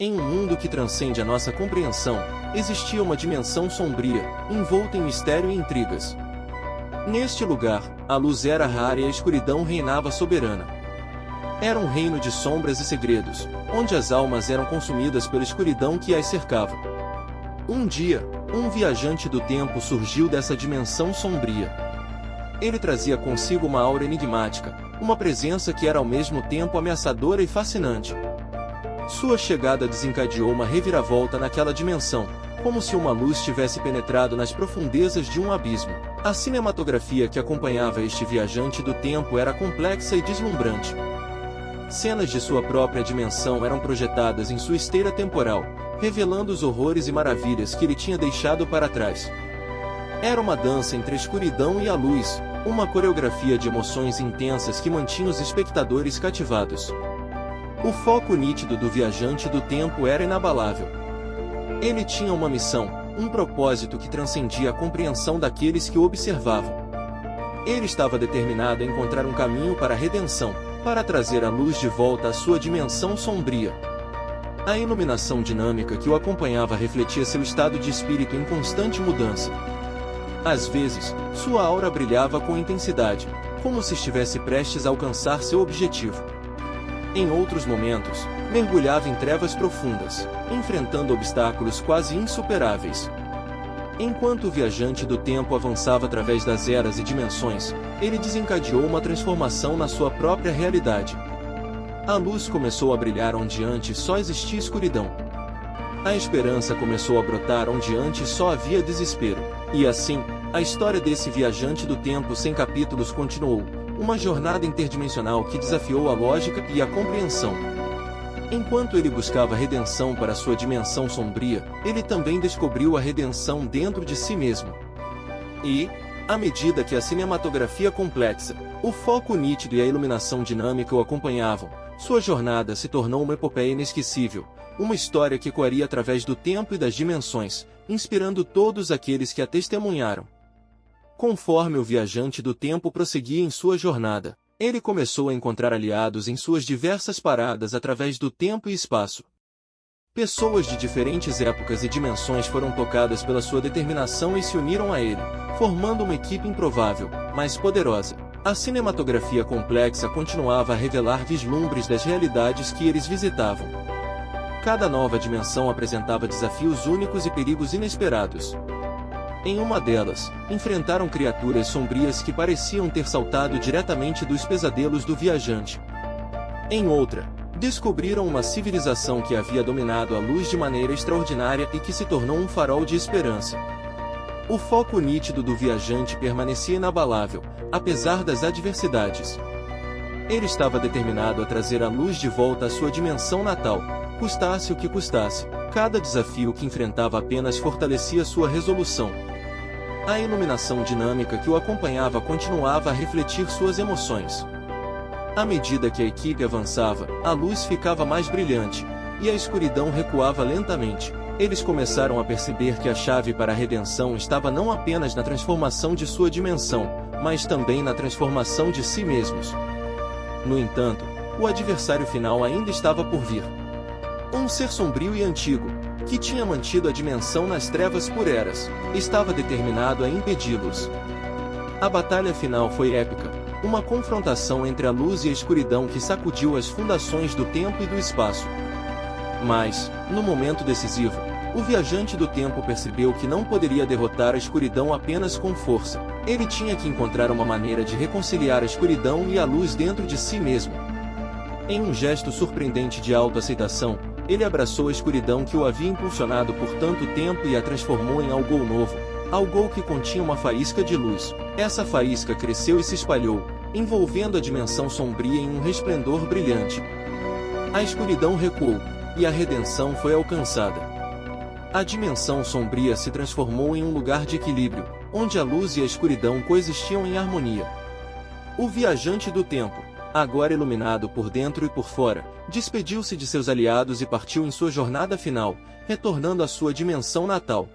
Em um mundo que transcende a nossa compreensão, existia uma dimensão sombria, envolta em mistério e intrigas. Neste lugar, a luz era rara e a escuridão reinava soberana. Era um reino de sombras e segredos, onde as almas eram consumidas pela escuridão que as cercava. Um dia, um viajante do tempo surgiu dessa dimensão sombria. Ele trazia consigo uma aura enigmática, uma presença que era ao mesmo tempo ameaçadora e fascinante. Sua chegada desencadeou uma reviravolta naquela dimensão, como se uma luz tivesse penetrado nas profundezas de um abismo. A cinematografia que acompanhava este viajante do tempo era complexa e deslumbrante. Cenas de sua própria dimensão eram projetadas em sua esteira temporal, revelando os horrores e maravilhas que ele tinha deixado para trás. Era uma dança entre a escuridão e a luz, uma coreografia de emoções intensas que mantinha os espectadores cativados. O foco nítido do viajante do tempo era inabalável. Ele tinha uma missão, um propósito que transcendia a compreensão daqueles que o observavam. Ele estava determinado a encontrar um caminho para a redenção, para trazer a luz de volta à sua dimensão sombria. A iluminação dinâmica que o acompanhava refletia seu estado de espírito em constante mudança. Às vezes, sua aura brilhava com intensidade, como se estivesse prestes a alcançar seu objetivo. Em outros momentos, mergulhava em trevas profundas, enfrentando obstáculos quase insuperáveis. Enquanto o viajante do tempo avançava através das eras e dimensões, ele desencadeou uma transformação na sua própria realidade. A luz começou a brilhar onde antes só existia escuridão. A esperança começou a brotar onde antes só havia desespero. E assim, a história desse viajante do tempo sem capítulos continuou. Uma jornada interdimensional que desafiou a lógica e a compreensão. Enquanto ele buscava redenção para sua dimensão sombria, ele também descobriu a redenção dentro de si mesmo. E, à medida que a cinematografia complexa, o foco nítido e a iluminação dinâmica o acompanhavam, sua jornada se tornou uma epopeia inesquecível, uma história que ecoaria através do tempo e das dimensões, inspirando todos aqueles que a testemunharam. Conforme o viajante do tempo prosseguia em sua jornada, ele começou a encontrar aliados em suas diversas paradas através do tempo e espaço. Pessoas de diferentes épocas e dimensões foram tocadas pela sua determinação e se uniram a ele, formando uma equipe improvável, mas poderosa. A cinematografia complexa continuava a revelar vislumbres das realidades que eles visitavam. Cada nova dimensão apresentava desafios únicos e perigos inesperados. Em uma delas, enfrentaram criaturas sombrias que pareciam ter saltado diretamente dos pesadelos do viajante. Em outra, descobriram uma civilização que havia dominado a luz de maneira extraordinária e que se tornou um farol de esperança. O foco nítido do viajante permanecia inabalável, apesar das adversidades. Ele estava determinado a trazer a luz de volta à sua dimensão natal, custasse o que custasse. Cada desafio que enfrentava apenas fortalecia sua resolução. A iluminação dinâmica que o acompanhava continuava a refletir suas emoções. À medida que a equipe avançava, a luz ficava mais brilhante, e a escuridão recuava lentamente. Eles começaram a perceber que a chave para a redenção estava não apenas na transformação de sua dimensão, mas também na transformação de si mesmos. No entanto, o adversário final ainda estava por vir. Um ser sombrio e antigo, que tinha mantido a dimensão nas trevas por eras, estava determinado a impedi-los. A batalha final foi épica, uma confrontação entre a luz e a escuridão que sacudiu as fundações do tempo e do espaço. Mas, no momento decisivo, o viajante do tempo percebeu que não poderia derrotar a escuridão apenas com força. Ele tinha que encontrar uma maneira de reconciliar a escuridão e a luz dentro de si mesmo. Em um gesto surpreendente de autoaceitação, ele abraçou a escuridão que o havia impulsionado por tanto tempo e a transformou em algo novo, algo que continha uma faísca de luz. Essa faísca cresceu e se espalhou, envolvendo a dimensão sombria em um resplendor brilhante. A escuridão recuou, e a redenção foi alcançada. A dimensão sombria se transformou em um lugar de equilíbrio, onde a luz e a escuridão coexistiam em harmonia. O viajante do tempo, agora iluminado por dentro e por fora, despediu-se de seus aliados e partiu em sua jornada final, retornando à sua dimensão natal.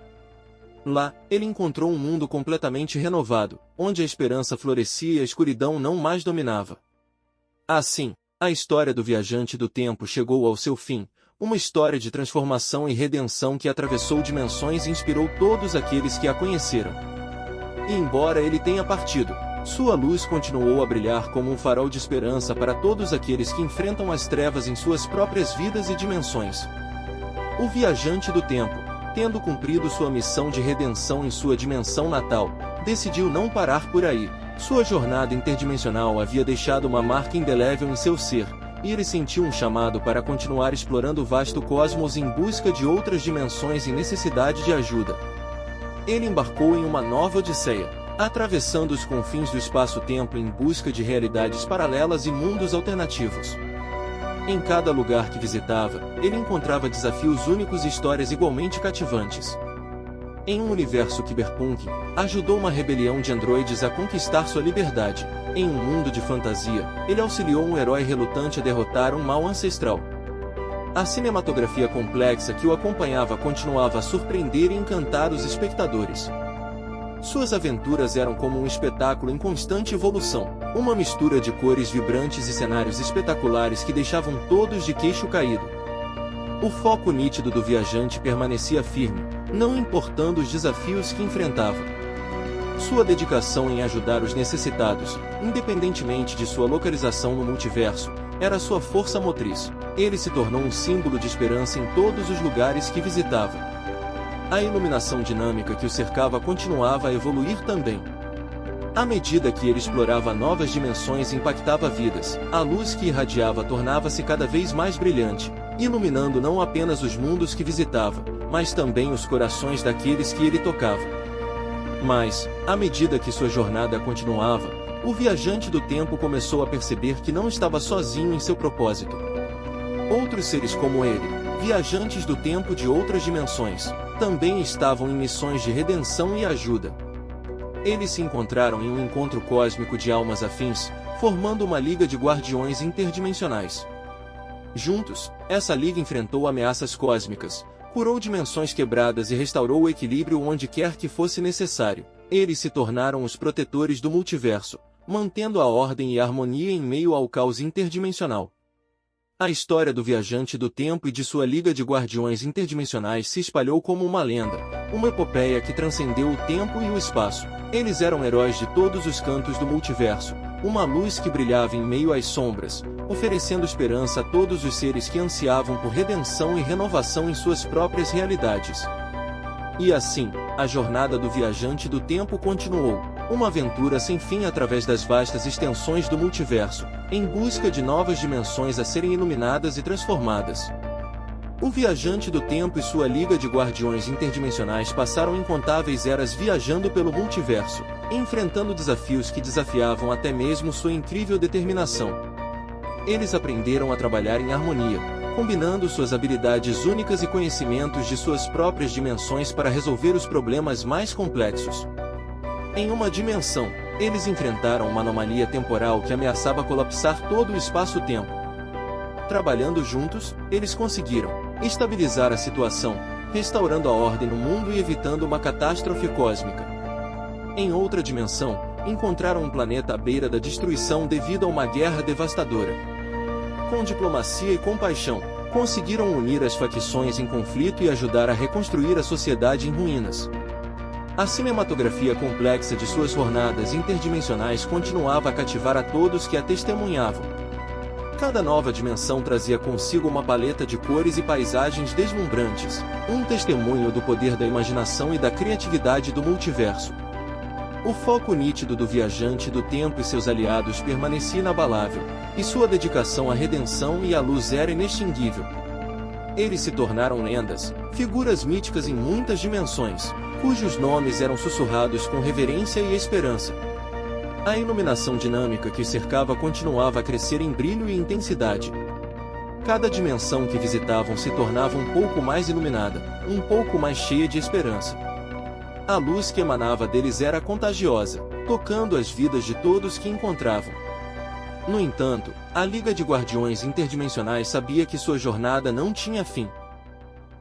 Lá, ele encontrou um mundo completamente renovado, onde a esperança florescia e a escuridão não mais dominava. Assim, a história do viajante do tempo chegou ao seu fim, uma história de transformação e redenção que atravessou dimensões e inspirou todos aqueles que a conheceram. E embora ele tenha partido, sua luz continuou a brilhar como um farol de esperança para todos aqueles que enfrentam as trevas em suas próprias vidas e dimensões. O viajante do tempo, tendo cumprido sua missão de redenção em sua dimensão natal, decidiu não parar por aí. Sua jornada interdimensional havia deixado uma marca indelével em seu ser, e ele sentiu um chamado para continuar explorando o vasto cosmos em busca de outras dimensões em necessidade de ajuda. Ele embarcou em uma nova odisseia, atravessando os confins do espaço-tempo em busca de realidades paralelas e mundos alternativos. Em cada lugar que visitava, ele encontrava desafios únicos e histórias igualmente cativantes. Em um universo cyberpunk, ajudou uma rebelião de androides a conquistar sua liberdade. Em um mundo de fantasia, ele auxiliou um herói relutante a derrotar um mal ancestral. A cinematografia complexa que o acompanhava continuava a surpreender e encantar os espectadores. Suas aventuras eram como um espetáculo em constante evolução, uma mistura de cores vibrantes e cenários espetaculares que deixavam todos de queixo caído. O foco nítido do viajante permanecia firme, não importando os desafios que enfrentava. Sua dedicação em ajudar os necessitados, independentemente de sua localização no multiverso, era sua força motriz. Ele se tornou um símbolo de esperança em todos os lugares que visitava. A iluminação dinâmica que o cercava continuava a evoluir também. À medida que ele explorava novas dimensões e impactava vidas, a luz que irradiava tornava-se cada vez mais brilhante, iluminando não apenas os mundos que visitava, mas também os corações daqueles que ele tocava. Mas, à medida que sua jornada continuava, o viajante do tempo começou a perceber que não estava sozinho em seu propósito. Outros seres como ele, viajantes do tempo de outras dimensões, também estavam em missões de redenção e ajuda. Eles se encontraram em um encontro cósmico de almas afins, formando uma liga de guardiões interdimensionais. Juntos, essa liga enfrentou ameaças cósmicas, curou dimensões quebradas e restaurou o equilíbrio onde quer que fosse necessário. Eles se tornaram os protetores do multiverso, mantendo a ordem e a harmonia em meio ao caos interdimensional. A história do viajante do tempo e de sua liga de guardiões interdimensionais se espalhou como uma lenda, uma epopeia que transcendeu o tempo e o espaço. Eles eram heróis de todos os cantos do multiverso, uma luz que brilhava em meio às sombras, oferecendo esperança a todos os seres que ansiavam por redenção e renovação em suas próprias realidades. E assim, a jornada do viajante do tempo continuou, uma aventura sem fim através das vastas extensões do multiverso, em busca de novas dimensões a serem iluminadas e transformadas. O viajante do tempo e sua liga de guardiões interdimensionais passaram incontáveis eras viajando pelo multiverso, enfrentando desafios que desafiavam até mesmo sua incrível determinação. Eles aprenderam a trabalhar em harmonia, combinando suas habilidades únicas e conhecimentos de suas próprias dimensões para resolver os problemas mais complexos. Em uma dimensão, eles enfrentaram uma anomalia temporal que ameaçava colapsar todo o espaço-tempo. Trabalhando juntos, eles conseguiram estabilizar a situação, restaurando a ordem no mundo e evitando uma catástrofe cósmica. Em outra dimensão, encontraram um planeta à beira da destruição devido a uma guerra devastadora. Com diplomacia e compaixão, conseguiram unir as facções em conflito e ajudar a reconstruir a sociedade em ruínas. A cinematografia complexa de suas jornadas interdimensionais continuava a cativar a todos que a testemunhavam. Cada nova dimensão trazia consigo uma paleta de cores e paisagens deslumbrantes, um testemunho do poder da imaginação e da criatividade do multiverso. O foco nítido do viajante do tempo e seus aliados permanecia inabalável, e sua dedicação à redenção e à luz era inextinguível. Eles se tornaram lendas, figuras míticas em muitas dimensões, cujos nomes eram sussurrados com reverência e esperança. A iluminação dinâmica que os cercava continuava a crescer em brilho e intensidade. Cada dimensão que visitavam se tornava um pouco mais iluminada, um pouco mais cheia de esperança. A luz que emanava deles era contagiosa, tocando as vidas de todos que encontravam. No entanto, a Liga de Guardiões Interdimensionais sabia que sua jornada não tinha fim.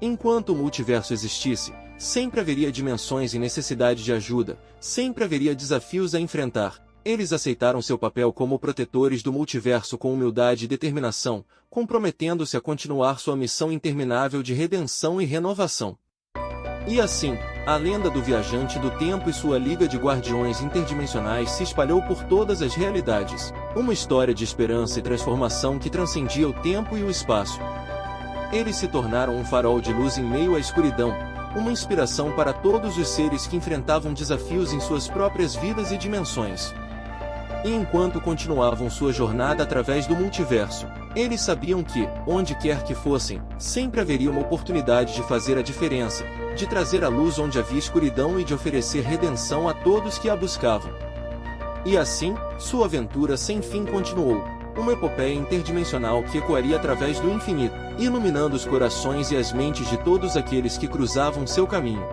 Enquanto o multiverso existisse, sempre haveria dimensões em necessidade de ajuda, sempre haveria desafios a enfrentar. Eles aceitaram seu papel como protetores do multiverso com humildade e determinação, comprometendo-se a continuar sua missão interminável de redenção e renovação. E assim, a lenda do viajante do tempo e sua liga de guardiões interdimensionais se espalhou por todas as realidades, uma história de esperança e transformação que transcendia o tempo e o espaço. Eles se tornaram um farol de luz em meio à escuridão, uma inspiração para todos os seres que enfrentavam desafios em suas próprias vidas e dimensões. E enquanto continuavam sua jornada através do multiverso, eles sabiam que, onde quer que fossem, sempre haveria uma oportunidade de fazer a diferença, de trazer a luz onde havia escuridão e de oferecer redenção a todos que a buscavam. E assim, sua aventura sem fim continuou, uma epopeia interdimensional que ecoaria através do infinito, iluminando os corações e as mentes de todos aqueles que cruzavam seu caminho.